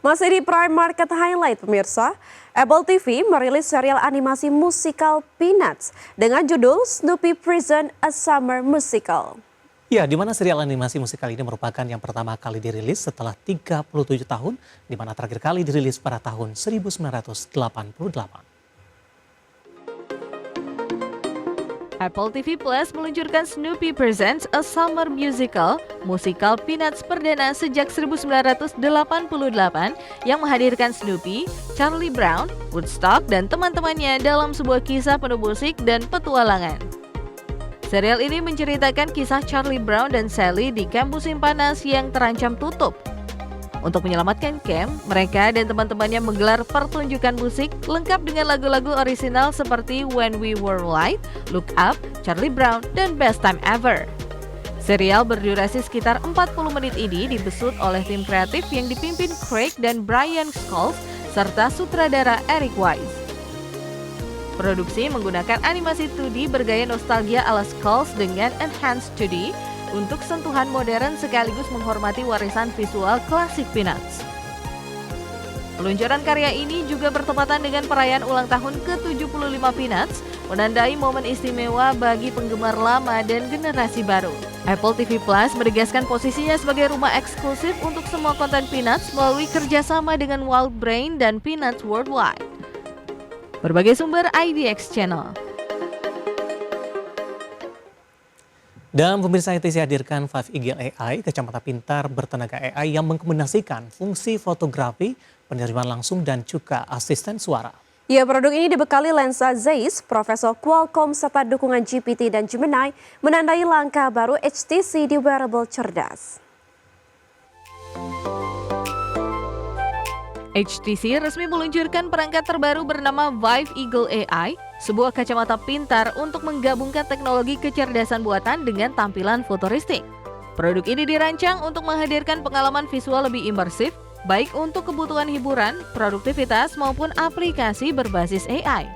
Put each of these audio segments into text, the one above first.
Masih di Prime Market Highlight pemirsa, Apple TV merilis serial animasi musikal Peanuts dengan judul Snoopy Presents a Summer Musical. Ya, di mana serial animasi musikal ini merupakan yang pertama kali dirilis setelah 37 tahun, di mana terakhir kali dirilis pada tahun 1988. Apple TV Plus meluncurkan Snoopy Presents a Summer Musical, musikal Peanuts perdana sejak 1988 yang menghadirkan Snoopy, Charlie Brown, Woodstock, dan teman-temannya dalam sebuah kisah penuh musik dan petualangan. Serial ini menceritakan kisah Charlie Brown dan Sally di kamp musim panas yang terancam tutup. Untuk menyelamatkan camp, mereka dan teman-temannya menggelar pertunjukan musik lengkap dengan lagu-lagu orisinal seperti When We Were Light, Look Up, Charlie Brown, dan Best Time Ever. Serial berdurasi sekitar 40 menit ini dibesut oleh tim kreatif yang dipimpin Craig dan Brian Scholes serta sutradara Eric Wise. Produksi menggunakan animasi 2D bergaya nostalgia ala Scholes dengan enhanced 2D untuk sentuhan modern sekaligus menghormati warisan visual klasik Peanuts. Peluncuran karya ini juga bertepatan dengan perayaan ulang tahun ke-75 Peanuts, menandai momen istimewa bagi penggemar lama dan generasi baru. Apple TV Plus menegaskan posisinya sebagai rumah eksklusif untuk semua konten Peanuts melalui kerjasama dengan Wild Brain dan Peanuts Worldwide. Berbagai sumber IDX Channel. Dan pemirsa ITC hadirkan 5 Eagle AI, kacamata pintar bertenaga AI yang mengkombinasikan fungsi fotografi, penerimaan langsung, dan juga asisten suara. Ya, produk ini dibekali lensa Zeiss, Profesor Qualcomm, serta dukungan GPT dan Gemini, menandai langkah baru HTC di wearable cerdas. HTC resmi meluncurkan perangkat terbaru bernama Vive Eagle AI, sebuah kacamata pintar untuk menggabungkan teknologi kecerdasan buatan dengan tampilan futuristik. Produk ini dirancang untuk menghadirkan pengalaman visual lebih imersif, baik untuk kebutuhan hiburan, produktivitas, maupun aplikasi berbasis AI.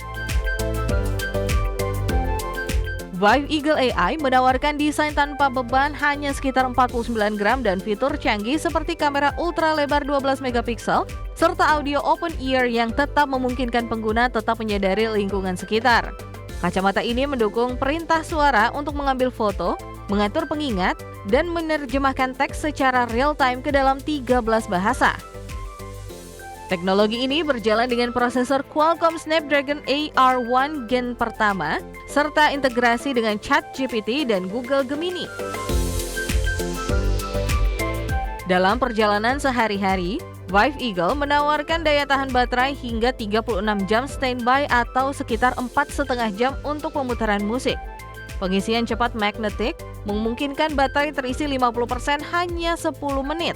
Vive Eagle AI menawarkan desain tanpa beban hanya sekitar 49 gram dan fitur canggih seperti kamera ultra lebar 12 megapiksel serta audio open ear yang tetap memungkinkan pengguna tetap menyadari lingkungan sekitar. Kacamata ini mendukung perintah suara untuk mengambil foto, mengatur pengingat, dan menerjemahkan teks secara real-time ke dalam 13 bahasa. Teknologi ini berjalan dengan prosesor Qualcomm Snapdragon AR1 Gen pertama, serta integrasi dengan ChatGPT dan Google Gemini. Dalam perjalanan sehari-hari, Vive Eagle menawarkan daya tahan baterai hingga 36 jam standby atau sekitar 4,5 jam untuk pemutaran musik. Pengisian cepat magnetik memungkinkan baterai terisi 50% hanya 10 menit.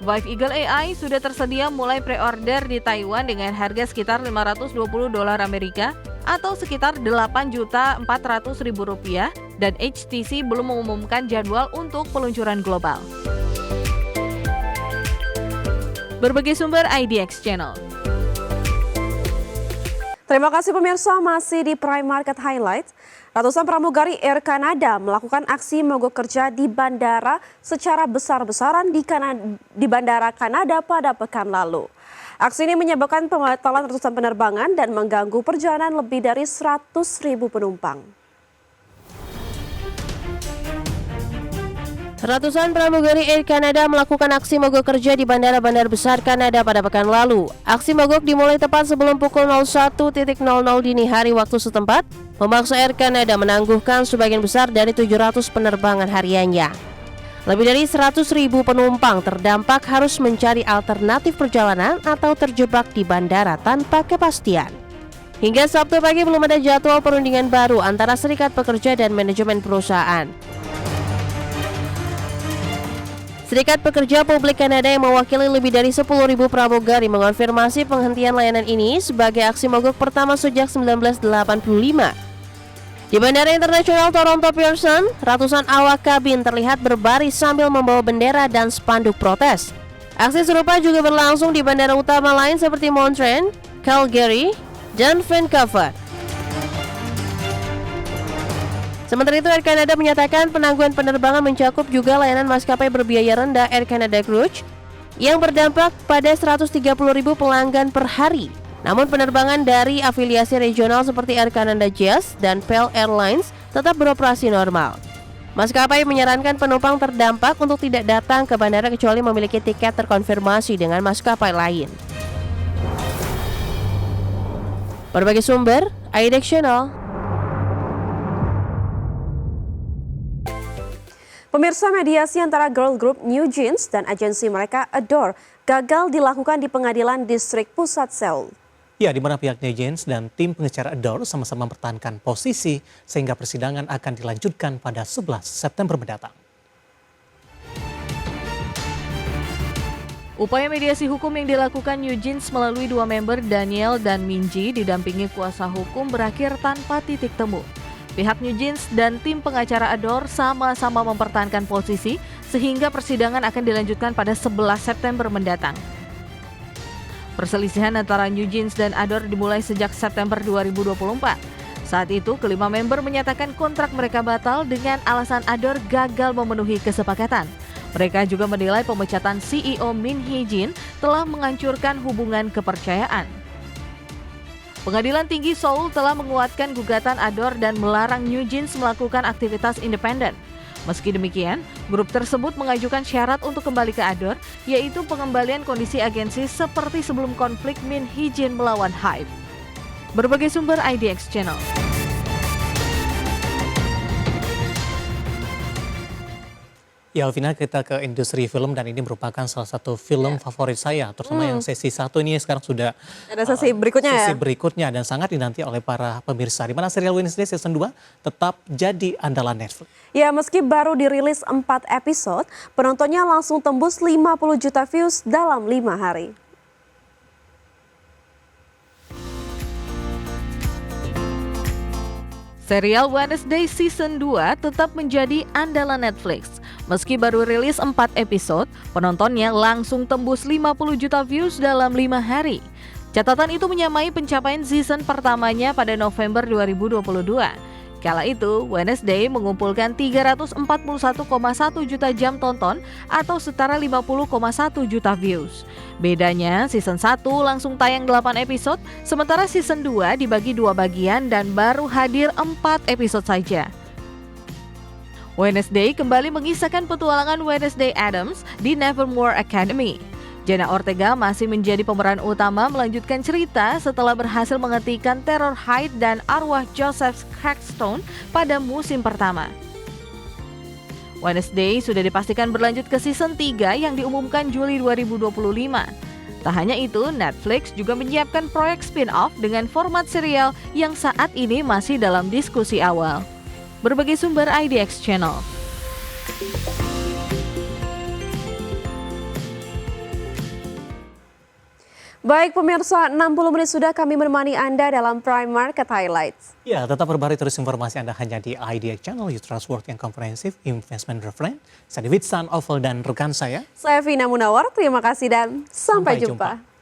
Vive Eagle AI sudah tersedia mulai pre-order di Taiwan dengan harga sekitar $520 Amerika atau sekitar Rp8.400.000 dan HTC belum mengumumkan jadwal untuk peluncuran global. Berbagai sumber IDX Channel. Terima kasih pemirsa, masih di Prime Market Highlight. Ratusan pramugari Air Canada melakukan aksi mogok kerja di bandara secara besar-besaran di Bandara Kanada pada pekan lalu. Aksi ini menyebabkan pembatalan ratusan penerbangan dan mengganggu perjalanan lebih dari 100.000 penumpang. Ratusan pramugari Air Canada melakukan aksi mogok kerja di bandara-bandar besar Kanada pada pekan lalu. Aksi mogok dimulai tepat sebelum pukul 01.00 dini hari waktu setempat, memaksa Air Canada menangguhkan sebagian besar dari 700 penerbangan hariannya. Lebih dari 100.000 penumpang terdampak harus mencari alternatif perjalanan atau terjebak di bandara tanpa kepastian. Hingga Sabtu pagi belum ada jadwal perundingan baru antara Serikat Pekerja dan manajemen perusahaan. Serikat Pekerja Publik Kanada yang mewakili lebih dari 10.000 pramugari mengonfirmasi penghentian layanan ini sebagai aksi mogok pertama sejak 1985. Di Bandara Internasional Toronto Pearson, ratusan awak kabin terlihat berbaris sambil membawa bendera dan spanduk protes. Aksi serupa juga berlangsung di bandara utama lain seperti Montreal, Calgary, dan Vancouver. Sementara itu, Air Canada menyatakan penangguhan penerbangan mencakup juga layanan maskapai berbiaya rendah Air Canada Cruise, yang berdampak pada 130.000 pelanggan per hari. Namun penerbangan dari afiliasi regional seperti Air Canada Jazz dan PAL Airlines tetap beroperasi normal. Maskapai menyarankan penumpang terdampak untuk tidak datang ke bandara kecuali memiliki tiket terkonfirmasi dengan maskapai lain. Berbagai sumber, IDX Channel. Pemirsa, mediasi antara girl group New Jeans dan agensi mereka Adore gagal dilakukan di Pengadilan Distrik Pusat Seoul. Ya, di mana pihak New Jeans dan tim pengacara Adore sama-sama mempertahankan posisi sehingga persidangan akan dilanjutkan pada 11 September mendatang. Upaya mediasi hukum yang dilakukan New Jeans melalui dua member Daniel dan Minji didampingi kuasa hukum berakhir tanpa titik temu. Pihak New Jeans dan tim pengacara Adore sama-sama mempertahankan posisi sehingga persidangan akan dilanjutkan pada 11 September mendatang. Perselisihan antara New Jeans dan Adore dimulai sejak September 2024. Saat itu, kelima member menyatakan kontrak mereka batal dengan alasan Adore gagal memenuhi kesepakatan. Mereka juga menilai pemecatan CEO Min Hee-jin telah menghancurkan hubungan kepercayaan. Pengadilan Tinggi Seoul telah menguatkan gugatan Adore dan melarang New Jeans melakukan aktivitas independen. Meski demikian, grup tersebut mengajukan syarat untuk kembali ke Adore, yaitu pengembalian kondisi agensi seperti sebelum konflik Min Hee-jin melawan HYBE. Berbagai sumber IDX Channel. Ya, Alvina, kita ke industri film dan ini merupakan salah satu film favorit saya, terutama yang sesi 1 ini sekarang sudah Ada sesi berikutnya sesi ya? berikutnya dan sangat dinanti oleh para pemirsa. Di mana serial Wednesday season 2 tetap jadi andalan Netflix. Ya, meski baru dirilis 4 episode, penontonnya langsung tembus 50 juta views dalam 5 hari. Serial Wednesday Season 2 tetap menjadi andalan Netflix. Meski baru rilis 4 episode, penontonnya langsung tembus 50 juta views dalam 5 hari. Catatan itu menyamai pencapaian season pertamanya pada November 2022. Kala itu, Wednesday mengumpulkan 341,1 juta jam tonton atau setara 50,1 juta views. Bedanya, season 1 langsung tayang 8 episode, sementara season 2 dibagi 2 bagian dan baru hadir 4 episode saja. Wednesday kembali mengisahkan petualangan Wednesday Addams di Nevermore Academy. Jenna Ortega masih menjadi pemeran utama melanjutkan cerita setelah berhasil menghentikan teror Hyde dan arwah Joseph Crackstone pada musim pertama. Wednesday sudah dipastikan berlanjut ke season 3 yang diumumkan Juli 2025. Tak hanya itu, Netflix juga menyiapkan proyek spin-off dengan format serial yang saat ini masih dalam diskusi awal. Berbagai sumber IDX Channel. Baik pemirsa, 60 menit sudah kami menemani Anda dalam Prime Market Highlights. Ya, tetap berbagai terus informasi Anda hanya di IDX Channel, You Trustworthy and Comprehensive Investment Reference. Saya David San Oval dan rekan saya. Saya Vina Munawar, terima kasih dan sampai jumpa.